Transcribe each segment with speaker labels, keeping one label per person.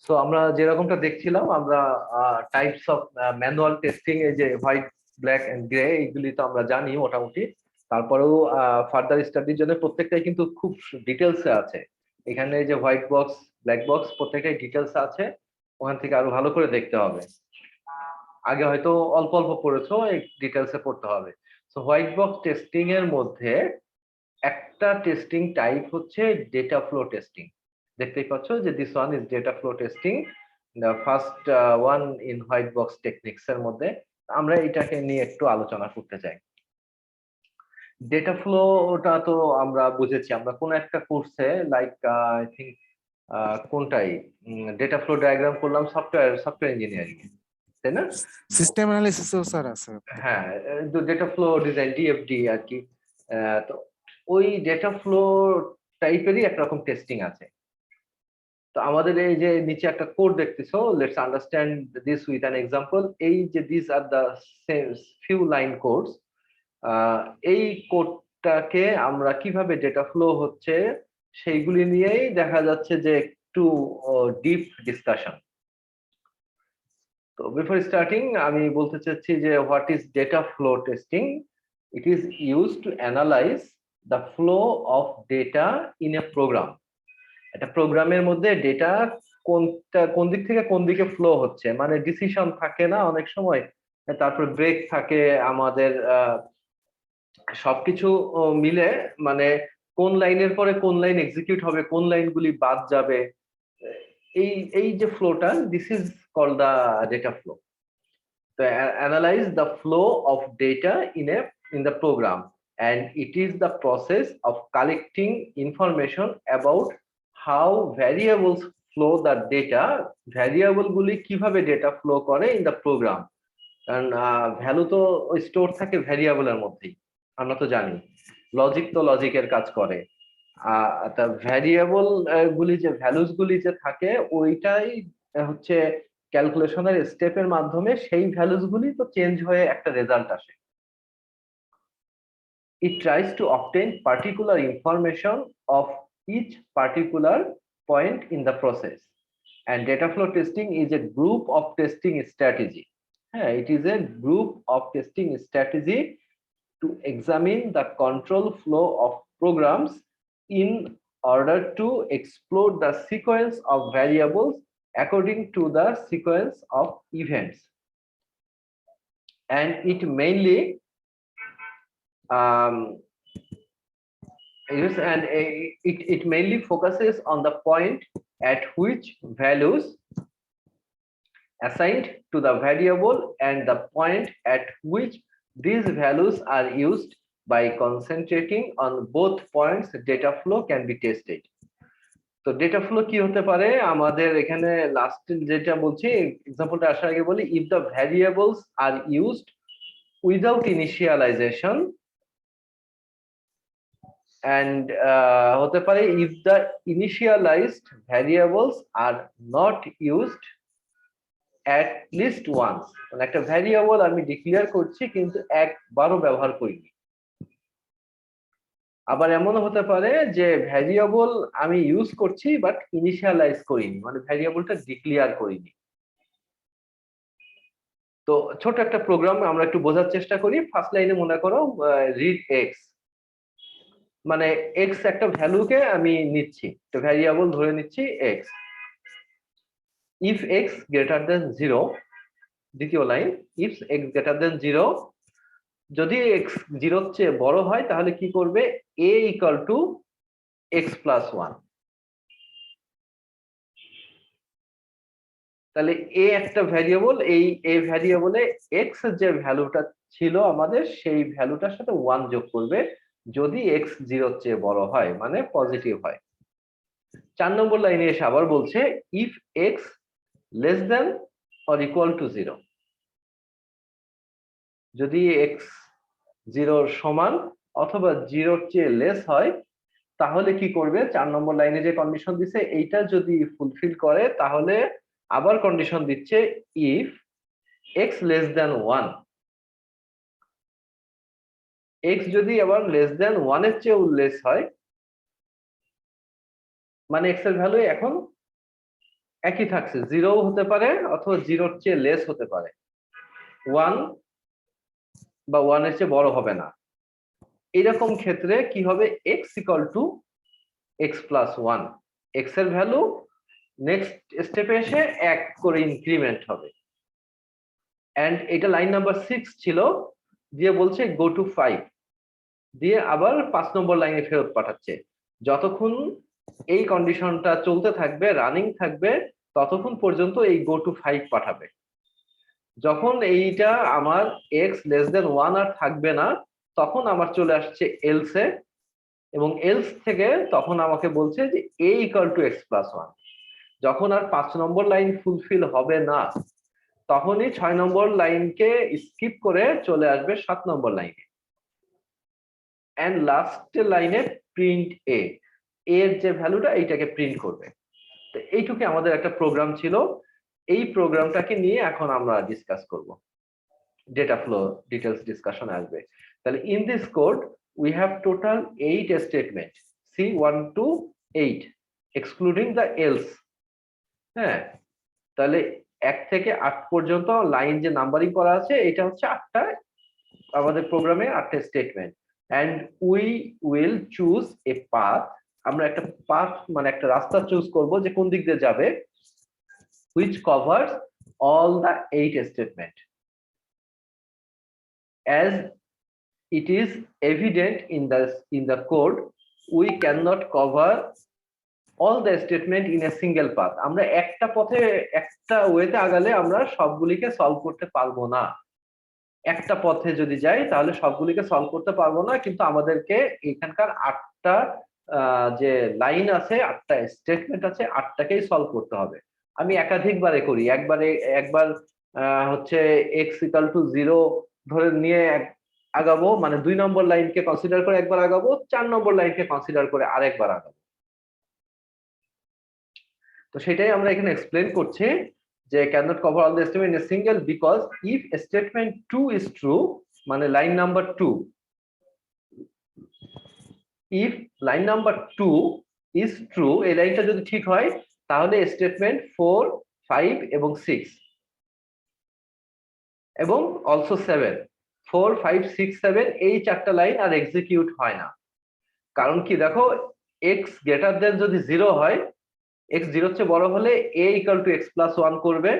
Speaker 1: So আমরা যেরকমটা দেখছিলাম, আমরা টাইপস অফ ম্যানুয়াল টেস্টিং, এই যে হোয়াইট, ব্ল্যাক এন্ড গ্রে, এইগুলি তো আমরা জানি মোটামুটি। তারপরেও ফার্দার স্টাডির জন্য প্রত্যেকটাই কিন্তু খুব ডিটেলসে আছে। এখানে যে হোয়াইট বক্স, ব্ল্যাক বক্স, প্রত্যেকটাই ডিটেলস আছে। ওখান থেকে আরো ভালো করে দেখতে হবে। আগে হয়তো অল্প অল্প পড়েছো, এই ডিটেলসে পড়তে হবে। সো হোয়াইট বক্স টেস্টিং এর মধ্যে একটা টেস্টিং টাইপ হচ্ছে ডেটা ফ্লো টেস্টিং। দেখতেই পাচ্ছ যে this one is data flow testing, the first one in white box techniques এর মধ্যে। আমরা এটাকে নিয়ে একটু আলোচনা করতে চাই। ডেটা ফ্লোটা তো আমরা বুঝেছি, আমরা কোন একটা কোর্সে, লাইক আই থিঙ্ক কোনটাই ডেটা ফ্লো ডায়াগ্রাম করলাম সফটওয়্যার ইঞ্জিনিয়ারিং, তাই না?
Speaker 2: সিস্টেম অ্যানালিসিসও স্যার আছে।
Speaker 1: হ্যাঁ, ডেটা ফ্লো ডিজাইন, ডিএফডি আর কি। তো ওই ডেটা ফ্লো টাইপেরই একরকম টেস্টিং আছে। তো আমাদের এই যে নিচে একটা কোড দেখতেছো, let's understand this with an example. এই যে this are the few line codes, এই কোডটাকে আমরা কিভাবে ডেটা ফ্লো হচ্ছে সেইগুলি নিয়েই দেখা যাচ্ছে যে একটু ডিপ ডিসকাশন। তো বিফোর স্টার্টিং আমি বলতে চাচ্ছি যে what is data flow testing? It is use to analyze the flow of data in a program. একটা প্রোগ্রামের মধ্যে ডেটা কোন দিক থেকে কোন দিকে ফ্লো হচ্ছে, মানে ডিসিশন থাকে না অনেক সময়, তারপর ব্রেক থাকে আমাদের, সবকিছু মিলে, মানে কোন লাইনের পরে কোন লাইন এক্সিকিউট হবে, কোন লাইনগুলি বাদ যাবে, এই এই যে ফ্লোটা, this is called the data flow. তো analyze the flow of data in the program, and it is the process of collecting information about how variables flow the data, variable গুলি কিভাবে ডেটা ফ্লো করে in the programme. কারণ value তো store থাকে ভ্যারিয়েবলের মধ্যেই, আমরা তো জানি। লজিক তো লজিকের কাজ করে। তা ভ্যারিয়েবল গুলি, যে ভ্যালুস গুলি যে থাকে, ওইটাই হচ্ছে ক্যালকুলেশনের স্টেপের মাধ্যমে সেই ভ্যালুস গুলি তো চেঞ্জ হয়ে একটা রেজাল্ট আসে। It tries to obtain particular information of each particular point in the process. And data flow testing is a group of testing strategy. It is a group of testing strategy to examine the control flow of programs in order to explore the sequence of variables according to the sequence of events. And it mainly it mainly focuses on the point at which values assigned to the variable and the point at which these values are used. By concentrating on both points, data flow can be tested. তো data flow কি হতে পারে আমাদের এখানে last যেটা বলছি, এক্সাম্পলটা আসার আগে বলি, if the variables are used without initialization, and হতে পারে if the initialized variables are not used at least once, মানে একটা ভ্যারিয়েবল আমি ডিক্লেয়ার করছি কিন্তু একবারও ব্যবহার করিনি। আবার এমনও হতে পারে যে ভ্যারিয়েবল আমি ইউজ করছি বাট ইনিশিয়ালাইজ করিনি, মানে ভ্যারিয়েবলটা ডিক্লেয়ার করিনি। তো ছোট একটা প্রোগ্রাম আমরা একটু বোঝার চেষ্টা করি। ফার্স্ট লাইনে মনে করো রিড এক্স, মানে এক্স একটা ভ্যালুকে আমি নিচ্ছি, তো ভ্যারিয়েবল ধরে নিচ্ছি x. If x greater than 0, দ্বিতীয় line, if x greater than 0, যদি এক্স 0 এর চেয়ে বড় হয় তাহলে কি করবে, a equal to x plus 1। তাহলে এ একটা ভ্যারিয়েবল, এই এ ভ্যারিয়েবলে এক্স যে ভ্যালুটা ছিল আমাদের, সেই ভ্যালুটার সাথে 1 যোগ করবে যদি এক্স 0 এর চেয়ে বড় হয়, মানে পজিটিভ হয়। 4 নম্বর লাইনে এসে আবার বলছে if x less than or equal to 0, যদি এক্স 0 সমান অথবা 0 এর চেয়ে লেস হয় তাহলে কি করবে, 4 নম্বর লাইনে যে কন্ডিশন দিছে এইটা যদি ফুলফিল করে তাহলে আবার কন্ডিশন দিচ্ছে if x less than 1, x যদি আবার লেস দেন 1 এর চেয়ে লেস হয়, মানে এক্স এর ভ্যালু এখন একই থাকছে, 0 হতে পারে অথবা 0-র চেয়ে লেস হতে পারে, 1 বা 1 এর চেয়ে বড় হবে না। এরকম ক্ষেত্রে কি হবে, x equal to x plus 1, x এর ভ্যালু নেক্সট স্টেপে এসে 1 করে ইনক্রিমেন্ট হবে। এন্ড এটা লাইন নাম্বার 6 ছিল, দিয়ে বলছে গো টু 5, দিয়ে আবার 5 নম্বর লাইনে ফেরত পাঠাচ্ছে। যতক্ষণ এই কন্ডিশনটা চলতে থাকবে, রানিং থাকবে, ততক্ষণ পর্যন্ত এই গো টু 5 পাঠাবে। যখন এইটা আমার x লেস দেন 1 আর থাকবে না, তখন আমার চলে আসছে এলস এ, এবং এলস থেকে তখন আমাকে বলছে যে a equal to x plus 1। যখন আর 5 নম্বর লাইন ফুলফিল হবে না, তখনই 6 নম্বর লাইনকে স্কিপ করে চলে আসবে 7 নম্বর লাইনে, এন্ড লাস্ট লাইনে প্রিন্ট এ, এর যে ভ্যালুটা এইটাকে প্রিন্ট করবে। তো এইটুকু আমাদের একটা প্রোগ্রাম ছিল। এই প্রোগ্রামটাকে নিয়ে এখন আমরা ডিসকাস করব, ডেটা ফ্লো ডিটেলস ডিসকাশন আসবে। তাহলে in this code we have total 8 statement, C 1 to 8 excluding the else. হ্যাঁ, তাহলে 1 থেকে 8 পর্যন্ত লাইন যে নাম্বারিং করা আছে এটা হচ্ছে 8টা, আমাদের প্রোগ্রামে 8টা statement. And we will choose a path, আমরা একটা পাথ মানে একটা রাস্তা চুজ করব যে কোন দিক দিয়ে যাবে, which covers all the 8 statement. As it is evident in the code, we cannot cover all the statement in a single path. আমরা একটা পথে একটা ওয়েতে আগালে আমরা সবগুলিকে সলভ করতে পারবো না। একটা পথে যদি যাই তাহলে সবগুলিকে সলভ করতে পারবো না, কিন্তু আমাদেরকে এখানকার 8টা যে লাইন আছে, 8টা স্টেটমেন্ট আছে, 8টাকেই সলভ করতে হবে। আমি একাধিকবারে করি, একবার হচ্ছে x ইকুয়াল টু 0 ধরে নিয়ে আগাবো, মানে 2 নম্বর লাইনকে কনসিডার করে একবার আগাবো, 4 নম্বর লাইনকে কনসিডার করে আরেকবার আগাবো। তো সেটাই আমরা এখানে এক্সপ্লেন করছি যে cannot cover all the statement in a single, because if statement 2 is true, মানে line number 2, if line number 2 is true, এই লাইনটা যদি ঠিক হয় তাহলে স্টেটমেন্ট 4, 5 এবং 6 এবং অলসো 7, 4, 5, 6, 7 এই চারটা লাইন আর এক্সিকিউট হয় না। কারণ কি দেখো, x গ্রেটার দেন যদি 0 হয়, x 0 এর চেয়ে বড় হলে a equal to x plus 1 করবে।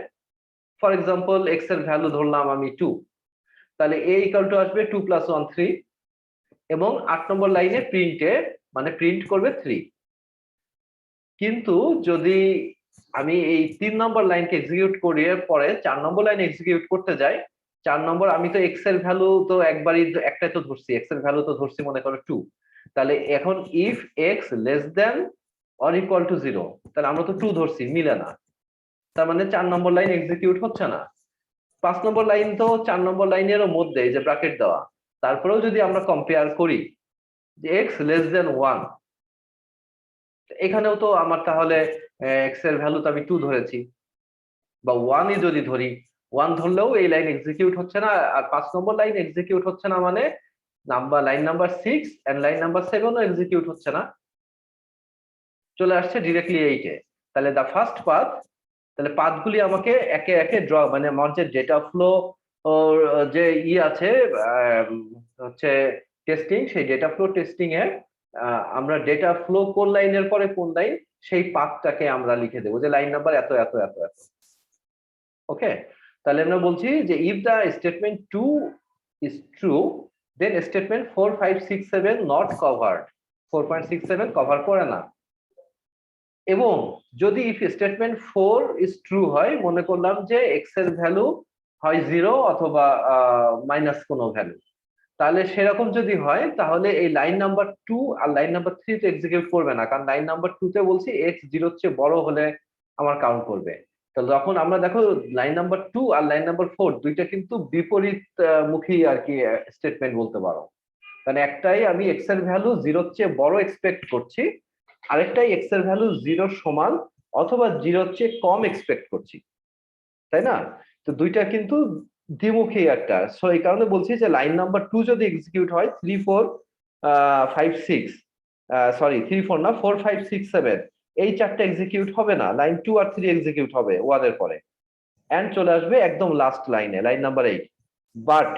Speaker 1: ফর এক্সাম্পল x এর ভ্যালু ধরলাম আমি 2, তাহলে a ইকুয়াল টু আসবে 2 প্লাস 1 3, এবং 8 নম্বর লাইনে প্রিন্টে মানে প্রিন্ট করবে 3। কিন্তু যদি আমি এই 3 নম্বর লাইনকে এক্সিকিউট করিয়ে পরে 4 নম্বর লাইন এক্সিকিউট করতে যাই, 4 নম্বর আমি তো x এর ভ্যালু তো একবারই একটাই তো ধরছি, x এর ভ্যালু তো ধরছি মনে করো 2, তাহলে এখন if x less than or equal to 0, তাহলে আমরা তো 2 ধরছি, মিলে না, তার মানে 4 নম্বর লাইন এক্সিকিউট হচ্ছে না। 5 নম্বর লাইন তো 4 নম্বর লাইনেরও মধ্যে যে ব্র্যাকেট দেওয়া, তারপরেও যদি আমরা কম্পেয়ার করি যে x লেস দেন 1, এখানেও তো আমার তাহলে x এর ভ্যালু তো আমি 2 ধরেছি, বা 1ই যদি ধরি, 1 ধরলেও এই লাইন এক্সিকিউট হচ্ছে না, আর 5 নম্বর লাইন এক্সিকিউট হচ্ছে না, মানে line number 6 and line number 7ও এক্সিকিউট হচ্ছে না, চলে আসছে ডিরেক্টলি 8 এ। তাহলে দা ফার্স্ট পাথ, তাহলে পাথগুলি আমাকে একে একে ড্র, মানে আমার যে ডেটা ফ্লো যে আছে হচ্ছে টেস্টিং, সেই ডেটা ফ্লো টেস্টিং এ আমরা ডেটা ফ্লো কোন লাইনের পরে কোন লাইন, সেই পাথটাকে আমরা লিখে দেবো যে লাইন নাম্বার এত এত এত এত। ওকে, তাহলে আমরা বলছি যে if the statement 2 is true, then statement 4, 5, 6, 7 not covered, 4.67 cover করে না। এবং যদি ইফ স্টেটমেন্ট 4 ইজ ট্রু হয়, মনে করলাম যে x এর ভ্যালু হয় 0 অথবা মাইনাস কোনো ভ্যালু, তাহলে সেরকম যদি হয় তাহলে এই লাইন নাম্বার 2 আর লাইন নাম্বার 3 তে এক্সিকিউট করবে না, কারণ লাইন নাম্বার 2 তে বলছি x 0 এর চেয়ে বড় হলে আমার কাউন্ট করবে। তো যখন আমরা দেখো লাইন নাম্বার 2 আর লাইন নাম্বার 4 দুইটা কিন্তু বিপরীত মুখী আর কি স্টেটমেন্ট বলতে পারো, কারণ একটাই আমি x এর ভ্যালু 0 এর চেয়ে বড় এক্সপেক্ট করছি, আরেকটাই x এর ভ্যালু 0 সমান অথবা 0 এর চেয়ে কম এক্সপেক্ট করছি, তাই না? তো দুইটা কিন্তু দ্বিমুখী একটা, সো এই কারণে বলছি যে লাইন নাম্বার 2 যদি এক্সিকিউট হয় 3, 4, 5, 6, সরি 3, 4 না, 4, 5, 6, 7 এই চারটা এক্সিকিউট হবে না, লাইন 2 আর 3 এক্সিকিউট হবে 1 এর পরে, এন্ড চলে আসবে একদম লাস্ট লাইনে, লাইন নাম্বার 8। বাট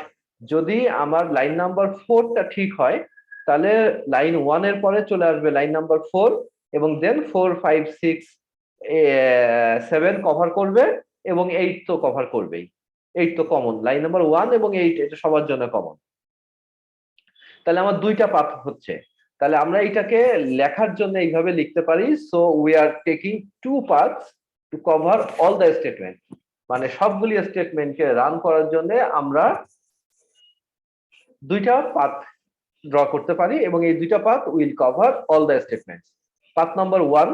Speaker 1: যদি আমার লাইন নাম্বার 4টা ঠিক হয়, তাহলে লাইন 1 এর পরে চলে আসবে লাইন নাম্বার 4, এবং দেন 4 5 6 7 কভার করবে, এবং 8 তো কভার করবেই। 8 তো কমন, লাইন নাম্বার 1 এবং 8 এটা সবার জন্য কমন। তাহলে আমার দুইটা পাথ হচ্ছে। তাহলে আমরা এটাকে লেখার জন্য এইভাবে লিখতে পারি, so we are taking two paths to cover all the statement. মানে সবগুলি স্টেটমেন্টকে রান করার জন্য আমরা দুইটা পাথ ড্র করতে পারি, এবং এই দুইটা path will cover all the statements. Path number 1,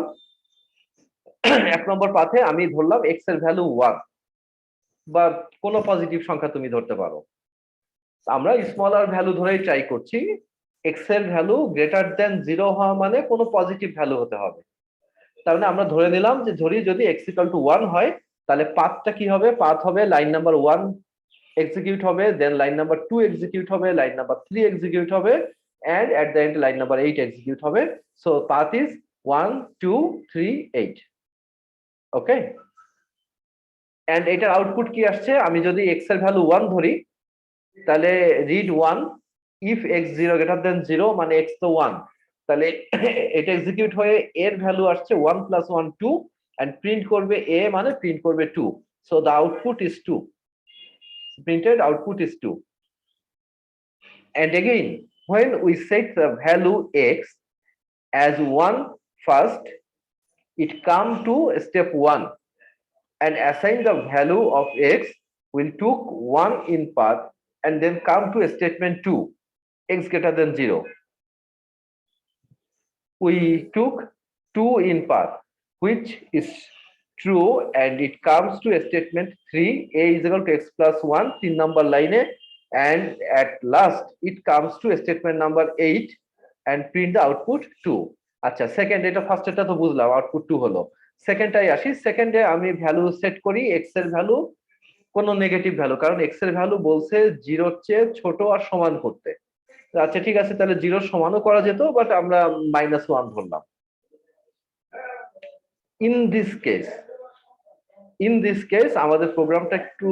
Speaker 1: এক নম্বর পাথে আমি ধরলাম এক্স এর ভ্যালু 1, বা কোনো পজিটিভ সংখ্যা তুমি ধরতে পারো। আমরা স্মলার ভ্যালু ধরেই ট্রাই করছি। এক্স এর ভ্যালু গ্রেটার দেন 0 হওয়া মানে কোনো পজিটিভ ভ্যালু হতে হবে। তার মানে আমরা ধরে নিলাম যে ধরি যদি x ইকুয়াল টু 1 হয়, তাহলে পাথটা কি হবে? পাথ হবে লাইন নাম্বার 1 এক্সিকিউট হবে, দেন লাইন নাম্বার 2 এক্সিকিউট হবে, লাইন নাম্বার 3 এক্সিকিউট হবে, and at the end line number 8 execute হবে। So path is 1 2 3 8। Okay, and এটার আউটপুট কি আসছে? আমি যদি x এর ভ্যালু 1 ধরি, তাহলে read 1 if x 0 greater than 0, মানে x তো 1, তাহলে এটা এক্সিকিউট হয়ে এর ভ্যালু আসছে 1 প্লাস 1 2, এন্ড প্রিন্ট করবে a, মানে প্রিন্ট করবে 2। So the output is 2, printed output is 2. And again, when we set the value x as 1 first, it come to step 1 and assign the value of x will took 1 in path, and then come to statement 2, x greater than 0. We took 2 in path, which is true, and it comes to statement 3, a is equal to x plus 1, 3 number line, and at last it comes to statement number 8 and print the output 2. আচ্ছা, second, এটা first এটা তো বুঝলাম, output 2 হলো। সেকেন্ডটাই আসি। সেকেন্ডে আমি value set করি x এর ভ্যালু কোনো নেগেটিভ ভ্যালু, কারণ x এর ভ্যালু বলছে 0-র চেয়ে ছোট আর সমান করতে। আচ্ছা ঠিক আছে, তাহলে 0 সমানও করা যেত, বাট আমরা -1 ধরলাম। ইন দিস কেস আমাদের প্রোগ্রামটা একটু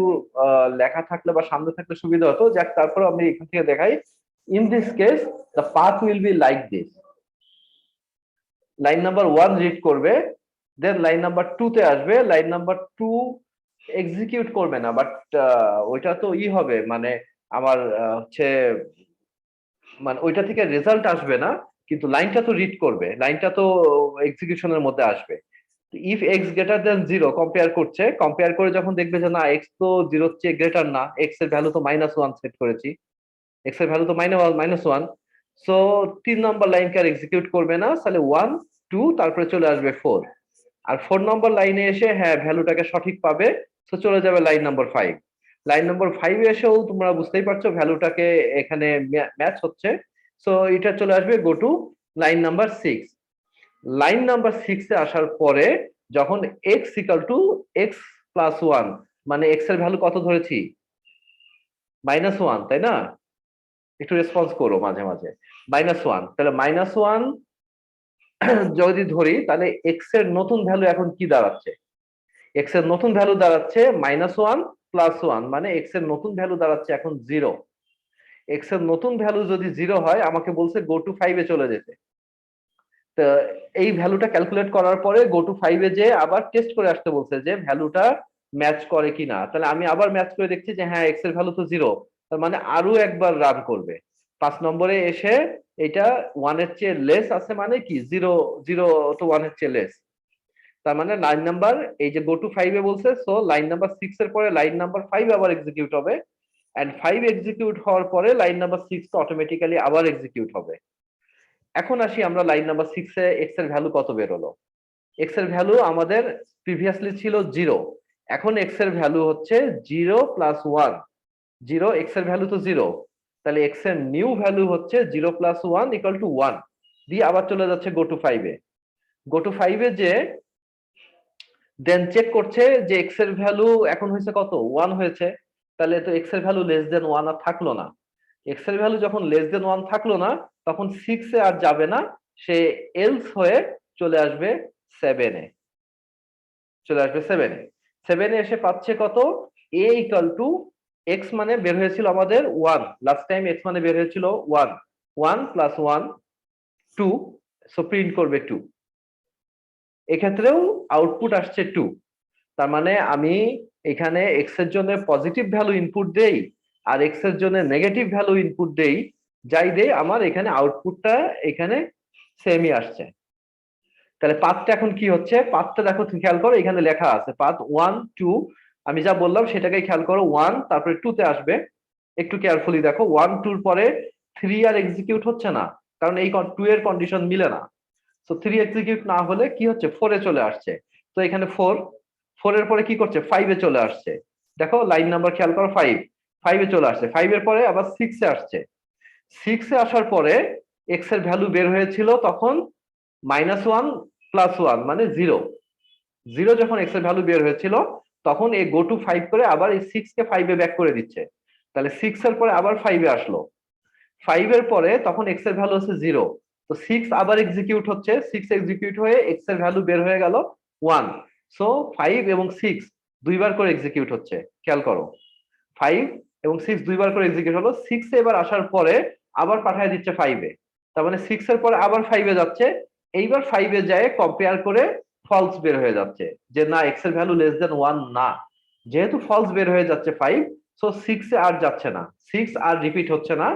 Speaker 1: লেখা থাকলে বা সামনে থাকলে সুবিধা হতো। যাক, তারপর আমি এখান থেকে দেখাই। In this case the path will be like this. Line number 1 read করবে, দেন লাইন নাম্বার 2 তে আসবে, লাইন নাম্বার 2 এক্সিকিউট করবে না, বাট ওইটা তো হবে, মানে আমার হচ্ছে, মানে ওইটা থেকে রেজাল্ট আসবে না, কিন্তু লাইনটা তো রিড করবে, লাইনটা তো এক্সিকিউশনের মধ্যে আসবে। If x greater than 0 compare করছে, কম্পেয়ার করে যখন দেখবে যে না এক্স তো 0-র চেয়ে গ্রেটার না, এক্স এর ভ্যালু তো -1 সেট করেছি, এক্স এর ভ্যালু তো -1, সো 3 নম্বর লাইনকে আর এক্সিকিউট করবে না, তাহলে 1 2 তারপরে চলে আসবে 4, আর 4 নম্বর লাইনে এসে হ্যাঁ ভ্যালুটাকে সঠিক পাবে, তো চলে যাবে লাইন নাম্বার 5। লাইন নাম্বার 5 এসেও তোমরা বুঝতেই পারছো ভ্যালুটাকে এখানে ম্যাচ হচ্ছে, সো এটা চলে আসবে go to line number 6। Line number 6 এ আসার পরে যখন x equal to x plus 1, মানে x এর ভ্যালু কত ধরেছি? -1, তাই না? একটু রেসপন্স করো মাঝে মাঝে। -1, তাহলে -1 যদি ধরি, তাহলে x এর নতুন ভ্যালু এখন কি দাঁড়াচ্ছে? x এর নতুন ভ্যালু দাঁড়াচ্ছে -1 প্লাস 1, মানে x এর নতুন ভ্যালু দাঁড়াচ্ছে এখন 0। x এর নতুন ভ্যালু যদি 0 হয়, আমাকে বলছে গো টু 5 এ চলে যেতে। তো এই ভ্যালুটা ক্যালকুলেট করার পরে গো টু 5 এ যে আবার টেস্ট করে আসতে বলছে যে ভ্যালুটা ম্যাচ করে কিনা। তাহলে আমি আবার ম্যাচ করে দেখছি যে হ্যাঁ এক্স এর ভ্যালু তো 0, তার মানে আরো একবার রান করবে। 5 নম্বরে এসে এটা 1 এর চেয়ে লেস আছে, মানে কি 0 0 তো 1 এর চেয়ে লেস, তার মানে লাইন নাম্বার এই যে গো টু 5 এ বলছে, সো লাইন নাম্বার 6 এর পরে লাইন নাম্বার 5 আবার এক্সিকিউট হবে, এন্ড 5 এক্সিকিউট হওয়ার পরে লাইন নাম্বার 6 তো অটোমেটিক্যালি আবার এক্সিকিউট হবে। এখন আসি আমরা লাইন নাম্বার 6 এ এক্স এর ভ্যালু কত বের হলো। এক্স এর ভ্যালু আমাদের প্রিভিয়াসলি ছিল 0, এখন এক্স এর ভ্যালু হচ্ছে 0 প্লাস 1। 0, এক্স এর ভ্যালু তো 0, তাহলে এক্স এর নিউ ভ্যালু হচ্ছে 0 প্লাস 1 ইকুয়াল টু 1, দিয়ে আবার চলে যাচ্ছে go to 5 A. Go to 5 এ যে দেন চেক করছে যে এক্স এর ভ্যালু এখন হয়েছে কত? 1 হয়েছে, তাহলে তো এক্স এর ভ্যালু লেস দেন 1 আর থাকলো না। এক্স এর ভ্যালু যখন লেস দেন 1 থাকলো না, তখন 6 এ আর যাবে না, সে এলস হয়ে চলে আসবে 7 এ চলে আসবে 7 এ 7 এ এসে পাচ্ছে কত a ইকুয়াল টু x মানে বের হয়েছিল আমাদের 1 লাস্ট টাইম x মানে বের হয়েছিল 1 1 প্লাস 1 2 সো প্রিন্ট করবে 2 এক্ষেত্রেও আউটপুট আসছে 2 তার মানে আমি এখানে x এর জন্য পজিটিভ ভ্যালু ইনপুট দেই আর x এর জন্য নেগেটিভ ভ্যালু ইনপুট দেই যাই দেই আমার এখানে আউটপুটটা এখানে সেমই আসছে তাহলে পাথটা এখন কি হচ্ছে পাথটা দেখো তুমি খেয়াল করো এখানে লেখা আছে পাথ 1 2 আমি যা বললাম সেটাকে খেয়াল করো 1 তারপরে 2 তে আসবে একটু কেয়ারফুলি দেখো 1 2 এর পরে 3 আর এক্সিকিউট হচ্ছে না কারণ এই 2 এর কন্ডিশন মিলে না সো 3 এক্সিকিউট না হলে কি হচ্ছে 4 এ চলে আসছে তো এখানে 4 4 এর পরে কি করছে 5 এ চলে আসছে দেখো লাইন নাম্বার খেয়াল করো 5 5 এ চলে আসছে 5 এর পরে আবার 6 এ আসছে 6 এ আসার পরে x এর ভ্যালু বের হয়েছিল তখন -1 প্লাস 1 মানে 0 0 যখন x এর ভ্যালু বের হয়েছিল তখন এই গো টু 5 করে আবার এই 6 কে 5 এ ব্যাক করে দিচ্ছে তাহলে 6 এর পরে আবার 5 এ আসলো 5 এর পরে তখন x এর ভ্যালু হচ্ছে 0 তো 6 আবার এক্সিকিউট হচ্ছে 6 এক্সিকিউট হয়ে x এর ভ্যালু বের হয়ে গেল 1 সো 5 এবং 6 দুইবার করে এক্সিকিউট হচ্ছে খেয়াল করো 5 এবং 6 দুইবার করে এক্সিকিউট হলো 6 এ এবার আসার পরে আবার পাঠিয়ে দিচ্ছে 5 এ তার মানে 6 এর পরে আবার 5 এ যাচ্ছে এইবার 5 এ যায় কম্পেয়ার করে ফলস বের হয়ে যাচ্ছে যে না x এর ভ্যালু লেস দেন 1 না যেহেতু ফলস বের হয়ে যাচ্ছে 5 সো 6 এ আর যাচ্ছে না 6 আর রিপিট হচ্ছে না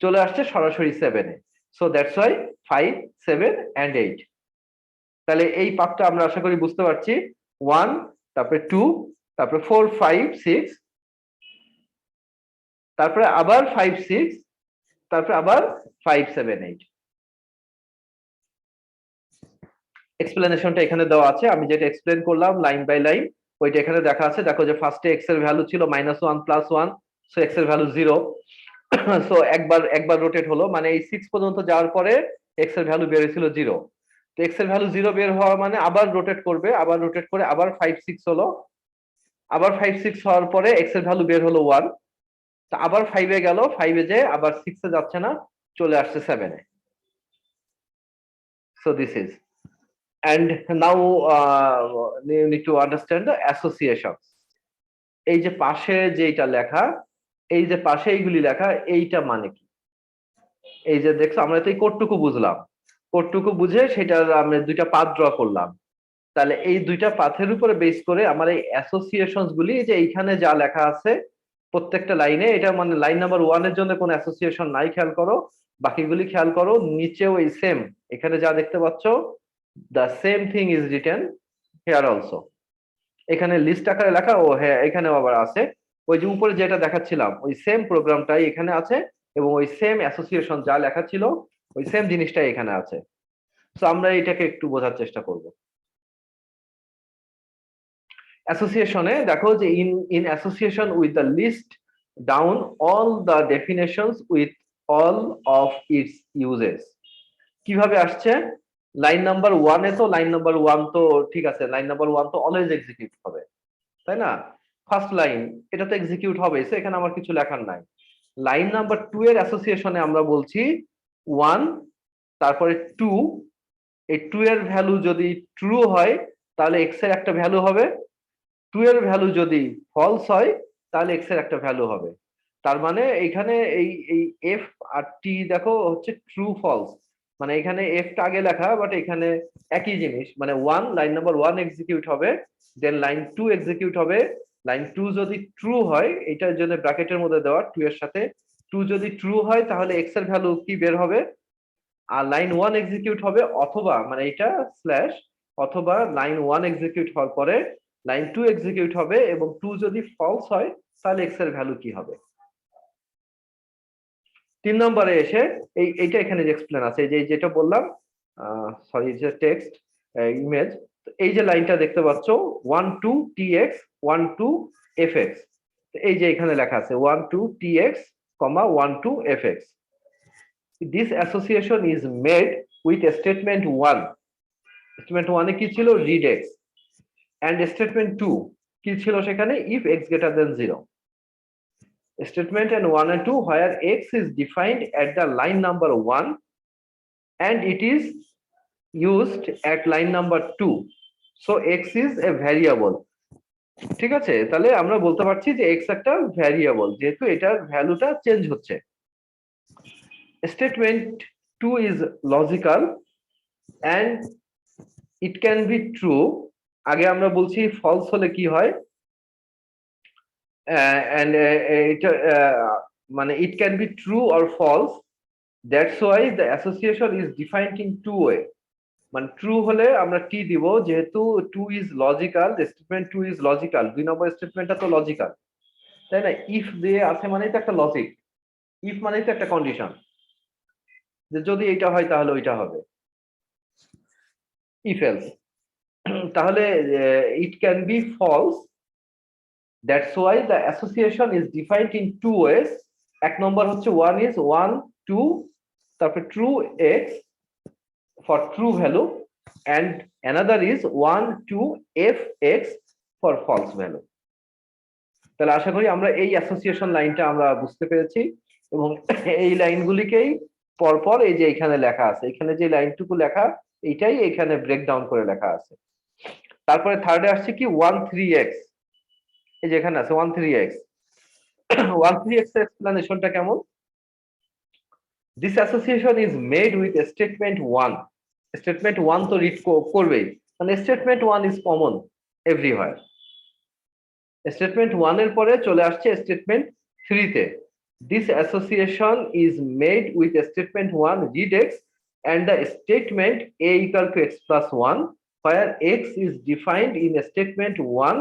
Speaker 1: চলে আসছে সরাসরি 7 এ সো দ্যাটস ওয়াই 5 7 এন্ড 8 তাহলে এই পার্টটা আমরা আশা করি বুঝতে পারছি 1 তারপরে 2 তারপরে 4 5 6 তারপরে আবার 5 6 তারপরে আবার 5 7 8 এক্সপ্লেনেশনটা এখানে দেওয়া আছে আমি যেটা এক্সপ্লেন করলাম লাইন বাই লাইন ওইটা এখানে দেখা আছে দেখো যে ফার্স্টে x এর ভ্যালু ছিল -1 প্লাস 1 সো x এর ভ্যালু 0 সো একবার রোটেট হলো মানে এই 6 পর্যন্ত যাওয়ার পরে x এর ভ্যালু বের হয়েছিল 0 তো x এর ভ্যালু 0 বের হওয়া মানে আবার রোটেট করবে আবার রোটেট করে আবার 5 6 হলো আবার 5 6 হওয়ার পরে x এর ভ্যালু বের হলো 1 তো আবার 5 এ গেল 5 এ যে আবার 6 এ যাচ্ছে না চলে আসছে 7 এ so this is and now you need to understand the associations এই যে পাশে যেটা লেখা এই যে পাশে এইগুলি লেখা এইটা মানে কি এই যে দেখছো আমরা তো এই কোডটুকু বুঝলাম কোডটুকু বুঝে সেটা আমরা দুইটা পাথ ড্র করলাম তাহলে এই দুইটা পাথের উপরে বেস করে আমার এই অ্যাসোসিয়েশনস গুলি যে এইখানে যা লেখা আছে প্রত্যেকটা লাইনে এটা মানে লাইন নাম্বার 1 এর জন্য কোনো অ্যাসোসিয়েশন নাই খেয়াল করো বাকিগুলি খেয়াল করো নিচেও এই সেম এখানে যা দেখতে পাচ্ছ the same thing is written here also এখানে লিস্ট আকারে লেখা ও হ্যাঁ এখানেও আবার আছে ওই যে উপরে যেটা দেখাচ্ছিলাম ওই সেম প্রোগ্রামটাই এখানে আছে এবং ওই সেম অ্যাসোসিয়েশন যা লেখা ছিল ওই সেম জিনিসটাই এখানে আছে তো আমরা এটাকে একটু বোঝার চেষ্টা করব অ্যাসোসিয়েশনে দেখো যে in association with the list down all the definitions with all of its uses কিভাবে আসছে লাইন নাম্বার 1 এ তো লাইন নাম্বার 1 তো ঠিক আছে লাইন নাম্বার 1 তো অলওয়েজ এক্সিকিউট হবে তাই না ফার্স্ট লাইন এটা তো এক্সিকিউট হবে সো এখানে আমার কিছু লেখার নাই লাইন নাম্বার 2 এর অ্যাসোসিয়েশনে আমরা বলছি 1 তারপরে 2 এই 2 এর ভ্যালু যদি ট্রু হয় তাহলে x এর একটা ভ্যালু হবে 2 এর ভ্যালু যদি ফলস হয় তাহলে x এর একটা ভ্যালু হবে তার মানে এখানে এই f আর t দেখো হচ্ছে ট্রু ফলস মানে এখানে f টা আগে লেখা বাট এখানে একই জিনিস মানে 1 লাইন নাম্বার 1 এক্সিকিউট হবে দেন লাইন 2 এক্সিকিউট হবে লাইন 2 যদি ট্রু হয় এটার জন্য ব্র্যাকেটের মধ্যে দেওয়া 2 এর সাথে 2 যদি ট্রু হয় তাহলে x এর ভ্যালু কি বের হবে আর লাইন 1 এক্সিকিউট হবে অথবা মানে এটা স্ল্যাশ অথবা লাইন 1 এক্সিকিউট হওয়ার পরে লাইন 2 এক্সিকিউট হবে এবং 2 যদি ফলস হয় তাহলে x এর ভ্যালু কি হবে 3 নম্বরে এসে এইটা এখানে যে এক্সপ্লেন আছে যে যেটা বললাম সরি যে টেক্সট ইমেজ এই যে লাইনটা দেখতে পাচ্ছ 1 2 tx 1 2 fx এই যে এখানে লেখা আছে 1 2 tx 1 2 fx this association is made with statement 1 statement 1 এ কি ছিল read x and statement 2 কি ছিল সেখানে if x greater than 0 statement and 1 and 2 where x is defined at the line number 1 and it is used at line number 2. So x is a variable. ঠিক আছে, তাহলে আমরা বলতে পারছি যে x একটা ভ্যারিয়েবল, যেহেতু এটার ভ্যালুটা চেঞ্জ হচ্ছে। Statement 2 is logical and it can be true. আগে আমরা বলছি ফলস হলে কি হয়, and এটা মানে it can be true or false. That's why the association is defined in two way. মানে ট্রু হলে আমরা টি দিব, যেহেতু 2 is logical, statement 2 is logical, 2 নম্বর স্টেটমেন্টটা তো লজিক্যাল, তাই না? ইফ দিয়ে আছে মানে তো একটা লজিক, ইফ মানে তো একটা কন্ডিশন, যে যদি এটা হয় তাহলে ওইটা হবে, ইফ এলস। তাহলে it can be false, that's why the association is defined in two ways. এক নম্বর হচ্ছে ওয়ান ইজ 1 2, তারপর true x for true value, and another is 1 2 fx for false value. তাহলে আশা করি আমরা এই অ্যাসোসিয়েশন লাইনটা আমরা বুঝতে পেরেছি, এবং এই লাইনগুলিকেই পরপর এই যে এখানে লেখা আছে, এখানে যে লাইনটুকু লেখা এইটাই এখানে ব্রেকডাউন করে লেখা আছে। তারপরে থার্ডে আসছে কি 1 3x, এই যে এখানে আছে 1 3x। 1 3x এর এক্সপ্লেনেশনটা কেমন? This association is made with statement 1. Statement 1 তো রিড করবেই, মানে statement 1 is common everywhere. Statement 1 এর পরে চলে আসছে statement 3 তে। This association is made with statement 1 read x and the statement a equal to x plus 1, where x is defined in statement 1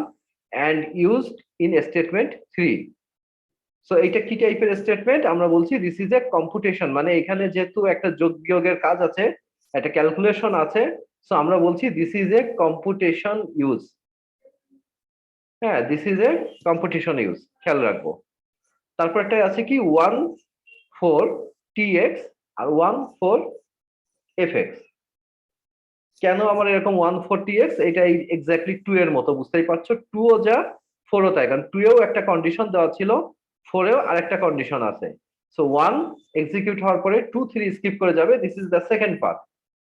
Speaker 1: and used in statement 3. So এটা কি টাইপের statement? আমরা বলছি দিস ইজ এ কম্পুটেশন, মানে এখানে যেহেতু একটা যোগ বিয়োগের কাজ আছে, একটা ক্যালকুলেশন আছে, সো আমরা বলছি দিস ইজ এ কম্পুটেশন ইউজ। হ্যাঁ, দিস ইজ এ কম্পুটেশন ইউজ, খেয়াল রাখবো। তারপর একটা আছে কি 1 4 tx আর 1 4 fx। কেন আমার এরকম 1 4 tx? এটা এক্স্যাক্টলি 2 এর মতো, বুঝতেই পারছো, 2 ও যা 4 ও তাই, কারণ 2 এও একটা কন্ডিশন দেওয়া ছিল, 4 এও আরেকটা কন্ডিশন আছে। সো 1 এক্সিকিউট হওয়ার পরে 2 3 স্কিপ করে যাবে, this is the second path.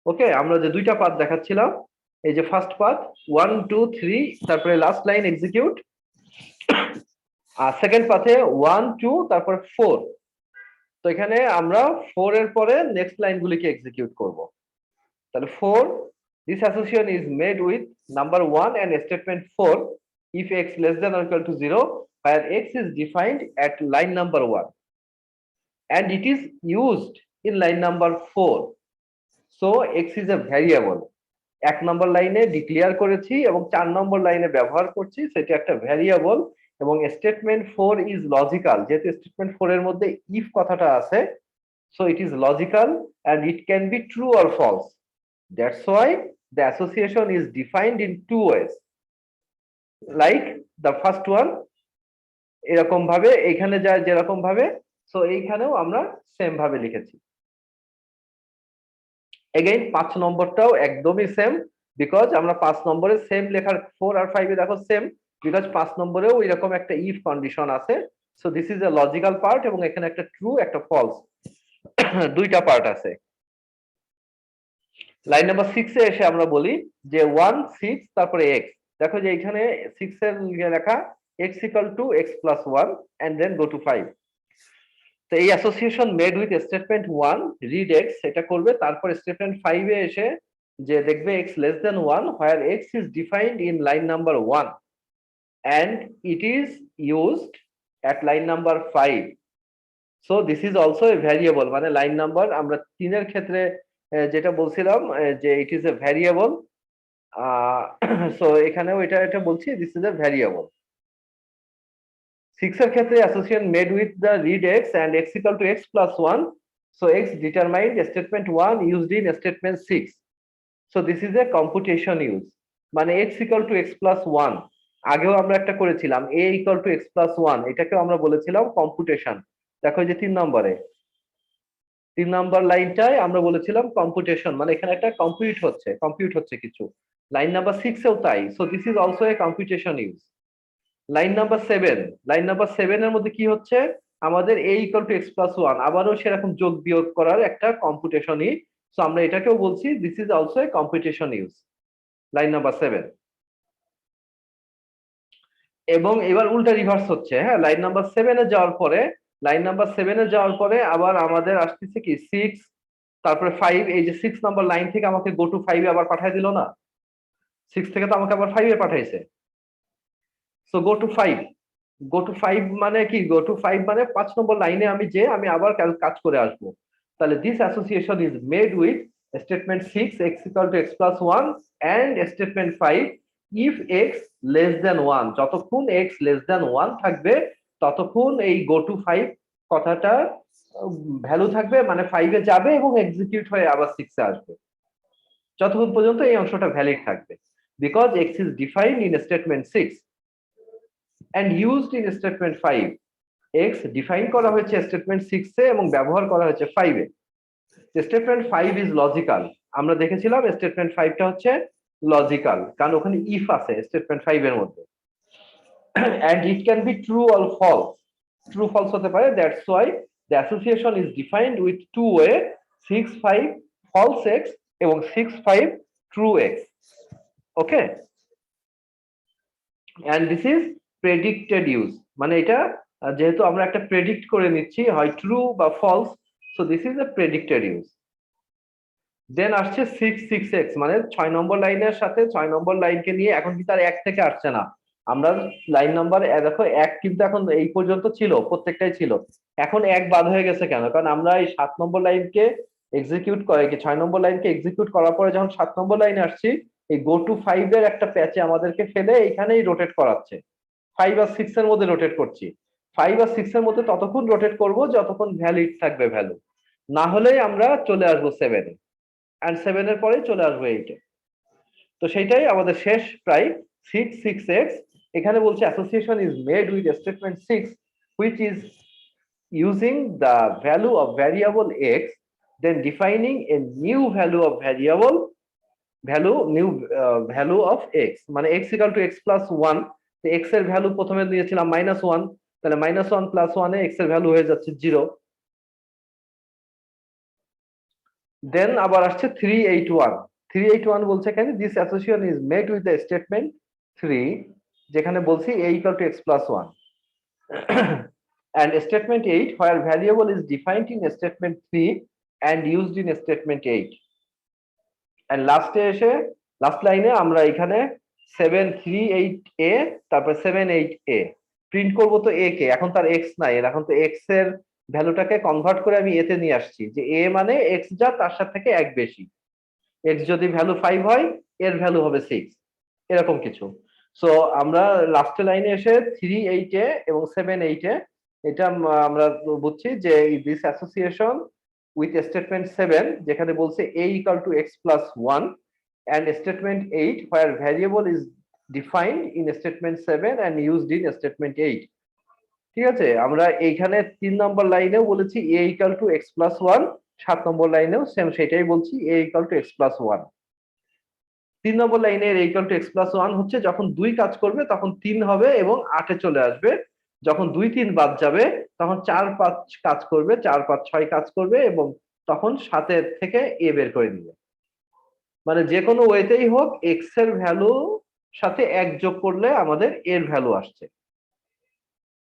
Speaker 1: Okay, আমরা যে দুইটা পাথ দেখাচ্ছিলাম, এই যে ফার্স্ট পাথ 1 2 3, তারপরে লাস্ট লাইন এক্সিকিউট, আর সেকেন্ড পাথে 1 2 তারপরে 4। তো এখানে আমরা 4 এর পরে নেক্সট লাইনগুলিকে এক্সিকিউট করব। তাহলে 4, this association is made with number 1 and statement 4 if x less than or equal to 0, where x is defined at line number 1 and it is used in line number 4. So x is a variable. এক নম্বর লাইনে declare করেছি এবং 4 নম্বর লাইনে ব্যবহার করছি, সেটা একটা variable, এবং স্টেটমেন্ট 4 ইজ লজিক্যাল, যেহেতু স্টেটমেন্ট 4 এর মধ্যে ইফ কথাটা আছে, so it is logical and it can be true or false. That's why the association is defined in two ways. Like the first one, এরকম ভাবে এখানে যা যেরকম ভাবে, সো এইখানেও আমরা সেম ভাবে লিখেছি। এগেইন 5 নম্বরটাও একদমই সেম, বিকজ আমরা 5 নম্বরে সেম লেখার 4 আর 5 এ দেখো সেম, বিকজ 5 নম্বরেও এরকম একটা ইফ কন্ডিশন আছে। So this is A logical part, এবং এখানে একটা ট্রু একটা ফলস দুইটা পার্ট আছে। লাইন নাম্বার 6 এ এসে আমরা বলি যে 1 6 তারপরে x। দেখো যে এখানে 6 এর লেখা x equal to x plus 1 and then go to 5। তো এই association made with statement 1 read x এটা করবে, তারপর স্টেটমেন্ট 5 এ এসে যে দেখবে x less than 1 where x is defined in line number 1 and it is used at line number 5. So this is also a variable, মানে line number আমরা 3 এর ক্ষেত্রে যেটা বলছিলাম যে it is a variable, so এখানেও এটা বলছি দিস ইজ এ ভ্যারিয়েবল। 6 এর ক্ষেত্রে association made with the read x and x equal to x plus 1, so x determined statement 1 used in statement 6. So this is a computation use, মানে x equal to x plus 1 আগেও আমরা একটা করেছিলাম a equal to x plus 1, এটাকেও আমরা বলেছিলাম কম্পুটেশন। দেখো যে 3 নম্বরে 3 নাম্বার লাইনটায় আমরা বলেছিলাম কম্পুটেশন, মানে এখানে একটা কম্পিউট হচ্ছে কিছু। লাইন নাম্বার 6 এও তাই, so this is also a computation use. Line number 7 এর মধ্যে কি হচ্ছে, আমাদের a equal to x plus 1 আবারও সেরকম যোগ বিয়োগ করার একটা কম্পুটেশনই। সো আমরা এটাকেও বলছি this is also a competition use, line number 7। এবং এবার উল্টা রিভার্স হচ্ছে, হ্যাঁ, লাইন নাম্বার 7-এ যাওয়ার পরে, আবার আমাদের আসতেছে কি 6, তারপরে 5, এই যে 6 নাম্বার লাইন থেকে আমাকে গো টু 5-এ আবার পাঠিয়ে দিল না, 6 থেকে তো আমাকে আবার 5-এ পাঠাইছে। সো গো টু 5, মানে কি, গো টু 5 মানে 5 নম্বর লাইনে আমি আবার কাজ করে আসবো। তাহলে this association is made with statement 6 x equal to x plus 1 and statement 5 if x less than 1। যতক্ষণ x লেস দেন 1 থাকবে ততক্ষণ এই গো টু 5 কথাটা ভ্যালু থাকবে, মানে 5-এ যাবে এবং এক্সিকিউট হয়ে আবার 6-এ আসবে, যতক্ষণ পর্যন্ত এই অংশটা ভ্যালিড থাকবে। Because x is defined in statement 6 and used in statement 5, x define করা হয়েছে স্টেটমেন্ট 6-এ এবং ব্যবহার করা হয়েছে 5-এ। স্টেটমেন্ট 5 ইজ লজিক্যাল, আমরা দেখেছিলাম স্টেটমেন্ট 5টা হচ্ছে লজিক্যাল, কারণ ওখানে ইফ আছে স্টেটমেন্ট 5-এর মধ্যে। and it can be true or false, true false হতে পারে, that's why the association is defined with two way, 6 5 false x এবং 6 5 true x, okay, and this is predicted use, মানে এটা যেহেতু আমরা একটা প্রেডিক্ট করে নিচ্ছি হয় ট্রু বা false, so this is a predicted use. Then আসছে 6 6x, মানে 6 নম্বর লাইনের সাথে 6 নম্বর লাইনকে নিয়ে এখন কিন্তু আর 1 থেকে আসছে না, আমরা লাইন নাম্বার দেখো 1 কিন্তু এখন এই পর্যন্ত ছিল, প্রত্যেকটাই ছিল, এখন 1 বাদ হয়ে গেছে কেন, কারণ আমরা এই 7 নম্বর লাইনকে এক্সিকিউট করে কি 6 নম্বর লাইনকে এক্সিকিউট করার পরে যখন 7 নম্বর লাইনে আসছি, এই গো টু 5 এর একটা প্যাচে আমাদেরকে ফেলে এইখানেই রোটেট করাচ্ছে, 5 আর 6 এর মধ্যে রোটেট করছি, 5 আর 6 এর মধ্যে ততক্ষণ রোটেট করব যতক্ষণ ভ্যালিড থাকবে ভ্যালু, না হলেই আমরা চলে আসবো 7-এ, এন্ড 7 এর পরে চলে আসবো 8-এ। তো সেইটাই আমাদের শেষ প্রায় 6 6x, এখানে বলছে association is made with statement 6 which is using the value of variable x, then defining a new value of value of x, মানে x equal to x plus 1, তো x এর ভ্যালু প্রথমে দিয়েছিলাম -1, তাহলে -1 প্লাস 1-এ x এর value হয়ে যাচ্ছে 0। দেন আবার আসছে 381 বলছে এখানে this association is made with the statement 3, যেখানে বলছি a equal to x plus 1 and statement 8 where variable is defined in statement 3 and used in statement 8, and last লাইনে আমরা এখানে 738a তারপর 78a প্রিন্ট করব, তো a কে এখন তার x নাই, এখন তো x এর ভ্যালুটাকে কনভার্ট করে আমি a তে নিয়ে আসছি, যে a মানে x যা তার সাথে থেকে 1 বেশি, x যদি ভ্যালু 5 হয় এর ভ্যালু হবে 6, এরকম কিছু। সো আমরা লাস্ট লাইনে এসে 38-এ এবং 78-এ এটা আমরা বুঝছি যে দিস অ্যাসোসিয়েশন উইথ স্টেটমেন্ট 7, যেখানে বলছে a equal to x plus 1 and statement 8 where variable is defined in statement 7 and used in statement 8, ঠিক আছে, আমরা এইখানে 3 নম্বর লাইনেও বলেছি a equal to x plus 1, 7 number লাইনেও same সেটাই বলছি a equal to x plus 1। 3 নম্বর লাইনের ইকুয়াল টু x প্লাস 1 হচ্ছে যখন 2 কাজ করবে তখন 3 হবে এবং 8-এ চলে আসবে, যখন 2 3 বাদ যাবে তখন 4 5 কাজ করবে, 4 5 6 কাজ করবে এবং তখন 7-এর থেকে a বের করে দিবে, মানে যে কোনো ওয়েতেই হোক x এর ভ্যালু সাথে 1 যোগ করলে আমাদের এর ভ্যালু আসছে,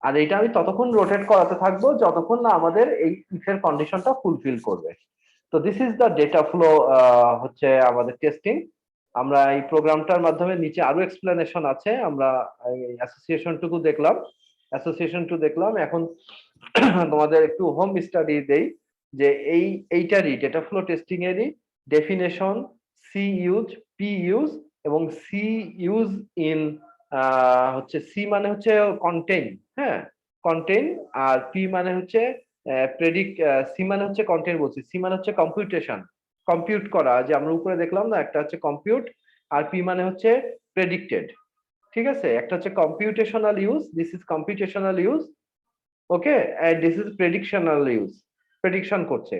Speaker 1: আর এটা আমি ততক্ষণ রোটেট করাতে থাকবো যতক্ষণ না আমাদের এই ইফ এর কন্ডিশনটা ফুলফিল করবে। তো this is the data flow, হচ্ছে আমাদের টেস্টিং। আমরা এই প্রোগ্রামটার মাধ্যমে নিচে আরো এক্সপ্লেনেশন আছে, আমরা অ্যাসোসিয়েশন টুকু দেখলাম, এখন তোমাদের একটু হোম স্টাডি দেই যে এইটারই ডেটা ফ্লো টেস্টিং এরই definition, C use, P use এবং সি ইউজ ইন, হচ্ছে সি মানে হচ্ছে কন্টেইন, হ্যাঁ কন্টেইন, আর পি মানে হচ্ছে প্রেডিক্ট, সি মানে হচ্ছে কন্টেইন বলছি, সি মানে হচ্ছে কম্পিউটেশন, কম্পিউট করা, যে আমরা উপরে দেখলাম না একটা হচ্ছে কম্পিউট, আর পি মানে হচ্ছে প্রেডিক্টেড, ঠিক আছে, একটা হচ্ছে computational use, this is computational use, okay, and this is predictional use, prediction করছে।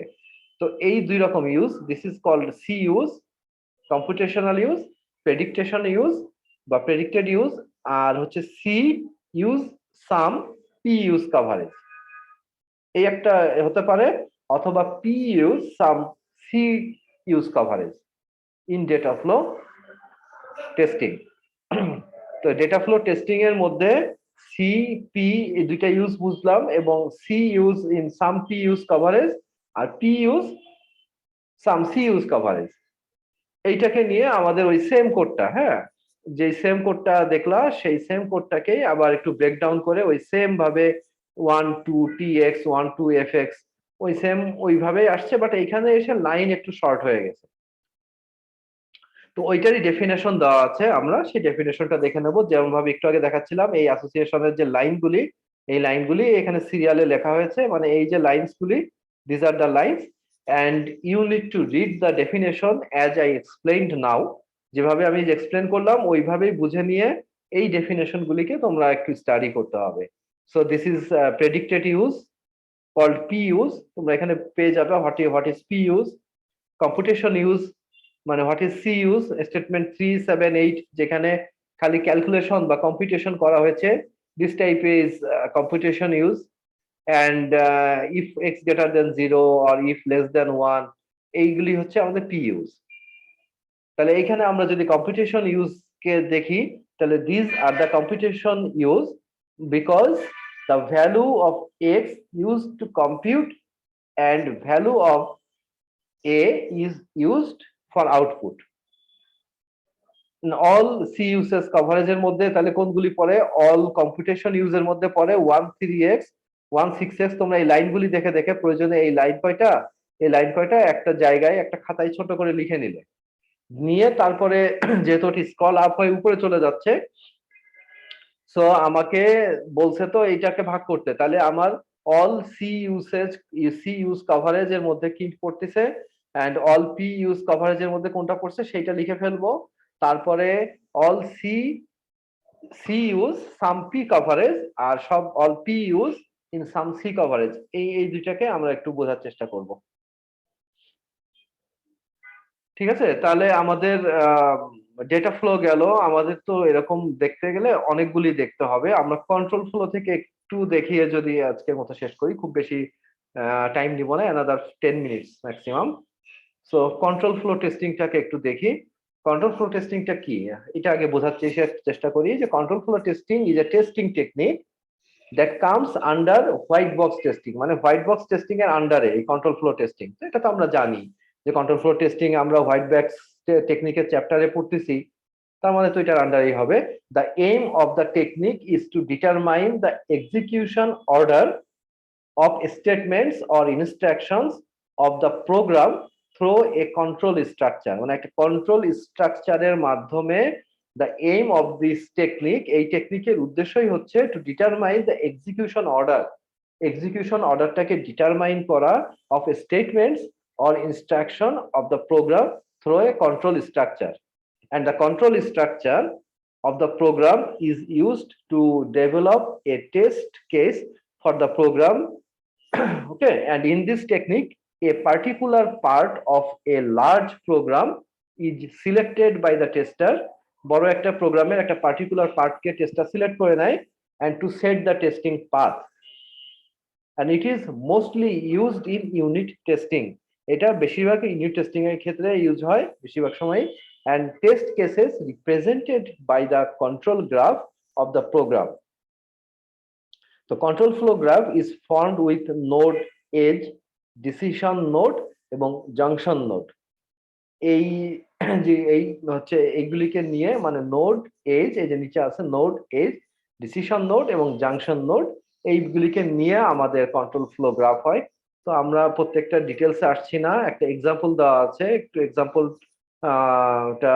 Speaker 1: তো এই দুই রকম use, this is called C use, computational use, prediction use বা প্রেডিক্টেড ইউজ, আর হচ্ছে C use some, P use coverage, এই একটা হতে পারে, অথবা P use some, C use coverage in data flow testing. তো ডেটা ফ্লো টেস্টিং এর মধ্যে সি পি এই দুইটা ইউজ বুঝলাম, এবং C use in some P use coverage আর P use some C use coverage. এইটাকে নিয়ে আমাদের ওই সেম কোডটা, হ্যাঁ, যে সেম কোডটা দেখলা সেই সেম কোডটাকেই আবার একটু ব্রেকডাউন করে ওই সেম ভাবে 1 2 tx 1 2 fx ওই সেম ওইভাবেই আসছে, বাট এইখানে এসে লাইন একটু শর্ট হয়ে গেছে। তো ওইটারই ডেফিনেশন দেওয়া আছে, আমরা সেই ডেফিনেশনটা দেখে নেব। যেমন ভাবে একটু আগে দেখাচ্ছিলাম, এই অ্যাসোসিয়েশনের যে লাইনগুলি, এই লাইনগুলি এখানে সিরিয়ালে লেখা হয়েছে, মানে এই যে লাইনসগুলি, this are the lines, and you need to read the definition as I explained now. যেভাবে আমি এক্সপ্লেন করলাম ওইভাবেই বুঝে নিয়ে এই ডেফিনেশন গুলিকে তোমরা একটু স্টাডি করতে হবে। So this is predicted use called P use. তোমরা এখানে পেয়ে যাবে what is P use, computation use মানে what is C use, statement 3 7 8 যেখানে খালি ক্যালকুলেশন বা কম্পিউটেশন করা হয়েছে, this type is computation use. And if x greater than 0 or if less than 1, এইগুলি হচ্ছে আমাদের পি ইউজ। তাহলে এইখানে আমরা যদি কম্পিউটেশন ইউজ কে দেখি, তাহলে this are the computation use because the value of x use to compute and value of A is used for output. All C uses কভারেজের মধ্যে তাহলে কোনগুলি পড়ে? অল কম্পিউটেশন ইউজের মধ্যে পড়ে 1 3x 1 6x। তোমরা এই লাইনগুলি দেখে দেখে প্রয়োজনে এই লাইন কয়টা, এই লাইন কয়টা একটা জায়গায় একটা খাতায় ছোট করে লিখে নিলে, নিয়ে তারপরে যেহেতু এটি স্ক্রল আপ হয়ে উপরে চলে যাচ্ছে, সো আমাকে বলছে তো এইটাকে ভাগ করতে, তাহলে আমার অল সি ইউজ কভারেজ এর মধ্যে কি পড়তেছে and all P use coverage এর মধ্যে কোনটা পড়ছে সেইটা লিখে ফেলবো। তারপরে all C use some P coverage আর সব all P use in some C coverage, এই দুইটাকে আমরা একটু বোঝার চেষ্টা করব। ঠিক আছে, তাহলে আমাদের ডেটা ফ্লো গেল। আমাদের তো এরকম দেখতে গেলে অনেকগুলি দেখতে হবে। আমরা কন্ট্রোল ফ্লো থেকে একটু দেখিয়ে যদি আজকের মতো শেষ করি, খুব বেশি টাইম নিব না, another 10 minutes maximum. So control flow টেস্টিংটাকে একটু দেখি। কন্ট্রোল ফ্লো টেস্টিংটা কি এটা আগে বোঝার চেষ্টা করি। যে control flow testing is a testing technique that comes under white box testing. মানে হোয়াইট বক্স টেস্টিং এর আন্ডারে এই কন্ট্রোল ফ্লো টেস্টিং। এটা তো আমরা জানি যে কন্ট্রোল ফ্লো টেস্টিং আমরা হোয়াইট বক্স টেকনিকের চ্যাপ্টারে পড়তেছি, তার মানে তো এটার আন্ডারেই হবে। The aim of the technique is to determine the execution order of statements or instructions of the program through a control structure। মানে একটা কন্ট্রোল স্ট্রাকচারের মাধ্যমে the aim of this technique, এই টেকনিকের উদ্দেশ্যই হচ্ছে to determine the execution order, execution অর্ডারটাকে determine করা of statements or instruction of the program through a control structure, and the control structure of the program is used to develop a test case for the program. Okay, and in this technique a particular part of a large program is selected by the tester। বড় একটা প্রোগ্রামের একটা particular পার্টকে tester select করে নেয় and to set the testing path, and it is mostly used in unit testing। এটা বেশিরভাগ unit testing এর ক্ষেত্রে ইউজ হয় বেশিরভাগ সময়। and test cases represented by the control graph of the program। তো control flow graph is formed with node edge, decision node এবং junction node. এই যে এই হচ্ছে এইগুলিকে নিয়ে, মানে নোড এজ, এই যে নিচে আছে নোড এজ, ডিসিশন নোড এবং জাংশন নোড, এইগুলিকে নিয়ে আমাদের কন্ট্রোল ফ্লো গ্রাফ হয়। তো আমরা প্রত্যেকটা ডিটেলসে আসছি না, একটা এক্সাম্পল দেওয়া আছে, একটু এক্সাম্পল টা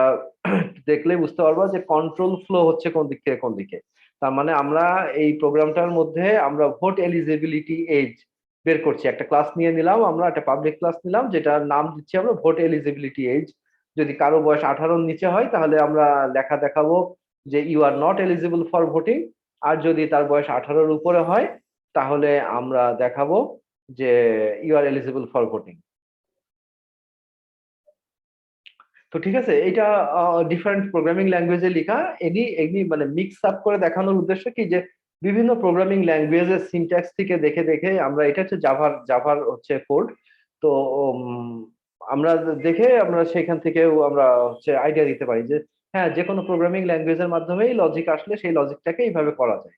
Speaker 1: দেখলে বুঝতে পারবো যে কন্ট্রোল ফ্লো হচ্ছে কোন দিক থেকে কোন দিকে। তার মানে আমরা এই প্রোগ্রামটার মধ্যে আমরা ভোট এলিজিবিলিটি এজ বের করছি। একটা ক্লাস নিয়ে নিলাম, আমরা একটা পাবলিক ক্লাস নিলাম যেটার নাম দিচ্ছি আমরা ভোট এলিজিবিলিটি এজ। যদি কারো বয়স 18-র নিচে হয় তাহলে আমরা লেখা দেখাবো যে you are not eligible for voting, আর যদি তার বয়স 18-র উপরে হয় তাহলে আমরা দেখাবো যে you are eligible for voting. তো ঠিক আছে, এটা ডিফারেন্ট প্রোগ্রামিং ল্যাঙ্গুয়েজে লেখা। এগনি মানে মিক্স আপ করে দেখানোর উদ্দেশ্য কি যে বিভিন্ন প্রোগ্রামিং ল্যাঙ্গুয়েজের সিনট্যাক্স থেকে দেখে দেখে আমরা, এটা হচ্ছে জাভার হচ্ছে কোড। তো আমরা দেখে আমরা সেখান থেকেও আমরা হচ্ছে আইডিয়া দিতে পারি যে হ্যাঁ, যে কোনো প্রোগ্রামিং ল্যাঙ্গুয়েজের মাধ্যমেই লজিক আসলে সেই লজিকটাকে এইভাবে করা যায়।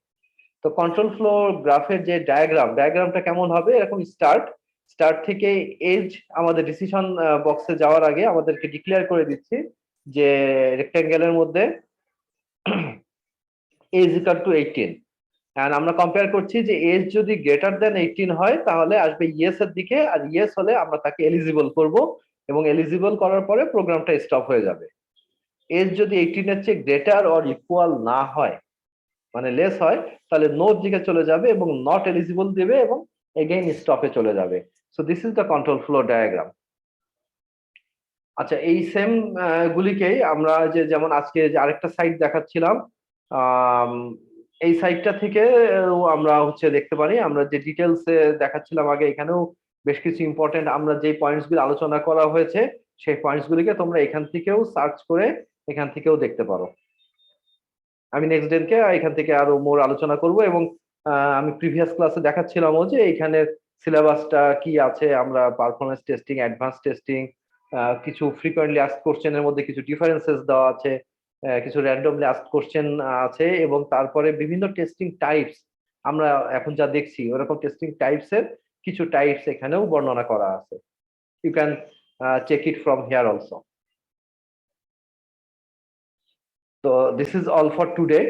Speaker 1: তো কন্ট্রোল ফ্লো গ্রাফের যে ডায়াগ্রামটা কেমন হবে, এরকম স্টার্ট থেকে এজ, আমাদের ডিসিশন বক্সে যাওয়ার আগে আমাদেরকে ডিক্লেয়ার করে দিচ্ছি যে রেক্টেঙ্গেলের মধ্যে এজ ইকাল টু 18, এন্ড আমরা কম্পেয়ার করছি যে এজ যদি গ্রেটার দেন 18 হয় তাহলে আসবে ইয়েস এর দিকে, আর ইয়েস হলে আমরা তাকে এলিজিবল করব, এবং এলিজিবল করার পরে প্রোগ্রামটা স্টপ হয়ে যাবে। এজ যদি 18 এর চেয়ে গ্রেটার অর ইকুয়াল না হয়, মানে লেস হয়, তাহলে নোর দিকে চলে যাবে এবং নট এলিজিবল দেবে এবং এগেইন স্টপে চলে যাবে। So this is the control flow diagram. আচ্ছা, এই সেম গুলিকেই আমরা যে যেমন আজকে যে আরেকটা সাইট দেখাচ্ছিলাম, আম, এই সাইটটা থেকে আমরা হচ্ছে দেখতে পারি, আমরা যে ডিটেলসে দেখাচ্ছিলাম আগে, এখানেও বেশ কিছু ইম্পর্টেন্ট আমরা যে পয়েন্টস গুলো আলোচনা করা হয়েছে সেই পয়েন্টস গুলিকে তোমরা এখান থেকেও সার্চ করে এখান থেকেও দেখতে পারো। আমি নেক্সট দিনকে এখান থেকে আরো মোর আলোচনা করব, এবং আমি প্রিভিয়াস ক্লাসে দেখাচ্ছিলামও যে এখানে সিলেবাসটা কি আছে, আমরা পারফরমেন্স টেস্টিং, অ্যাডভান্স টেস্টিং, কিছু ফ্রিকোয়েন্টলি আস্কড কোশ্চেনের মধ্যে কিছু ডিফারেন্সেস দেওয়া আছে, কিছু র্যান্ডমলি আস্কড কোশ্চেন আছে, এবং তারপরে বিভিন্ন টেস্টিং টাইপস আমরা এখন যা দেখছি ওরকম টেস্টিং টাইপস এর কিছু টাইপস এখানেও বর্ণনা করা আছে। You can check it from here also. তো this is all for today.